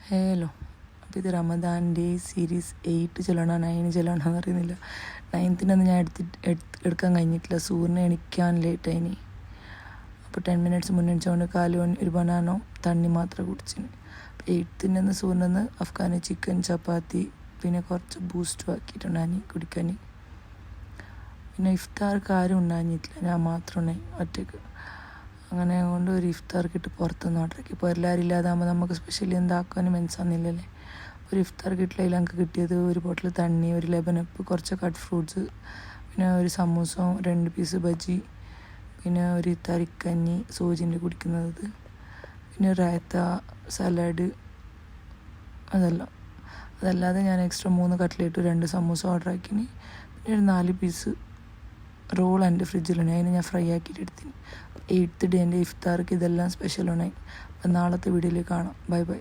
Hello. അപ്പോൾ ഇത് Ramadan day series 8 ചെല്ലണോ 9 ചെല്ലണോ എന്നറിയുന്നില്ല. 9th ഞാൻ എടുക്കാൻ കഴിഞ്ഞിട്ടില്ല. സൂര്യനെ എണിക്കാൻ ലേറ്റായിനി. അപ്പോൾ 10 minutes മുന്നേ എണിച്ചുകൊണ്ട് ഒരു ബനാനോ തണ്ണി മാത്രം കുടിച്ചിന്. 8th സൂര്യനെന്ന് അഫ്ഗാനി ചിക്കൻ ചപ്പാത്തി പിന്നെ കുറച്ച് ബൂസ്റ്റും ആക്കിയിട്ടുണ്ടായി കുടിക്കാൻ. പിന്നെ ഇഫ്താർക്ക് ആരും ഉണ്ടാഞ്ഞിട്ടില്ല, ഞാൻ മാത്രമേ ഒറ്റയ്ക്ക്. അങ്ങനെ കൊണ്ട് ഒരു ഇഫ്താർക്കിട്ട് പുറത്തുനിന്ന് ഓർഡറാക്കി. ഇപ്പോൾ എല്ലാവരും ഇല്ലാതാകുമ്പോൾ നമുക്ക് സ്പെഷ്യലി എന്താക്കാനും മനസ്സാകുന്നില്ലല്ലേ. ഒരു ഇഫ്താർ കിട്ടില്ല. ഞങ്ങൾക്ക് കിട്ടിയത് ഒരു ബോട്ടിൽ തണ്ണി, ഒരു ലെബനപ്പ്, കുറച്ച് കട്ട് ഫ്രൂട്ട്സ്, പിന്നെ ഒരു സമൂസ, 2 പീസ് ബജി, പിന്നെ ഒരു തരിക്കഞ്ഞി സൂചിൻ്റെ കുടിക്കുന്നത്, പിന്നെ റയത്ത, സലാഡ്, അതല്ലാതെ ഞാൻ എക്സ്ട്രാ 3 കട്ട്ലേറ്റ് 2 സമൂസ ഓർഡറാക്കിന്. പിന്നെ ഒരു 4 പീസ് റോൾ എൻ്റെ ഫ്രിഡ്ജിലുണ്ട്, അതിന് ഞാൻ ഫ്രൈ ആക്കിയിട്ട് എടുത്തിന്. 8th ഡേ എൻ്റെ ഇഫ്താർക്ക് ഇതെല്ലാം സ്പെഷ്യലുണ്ടായി. അപ്പം നാളത്തെ വീഡിയോയിൽ കാണാം. Bye bye.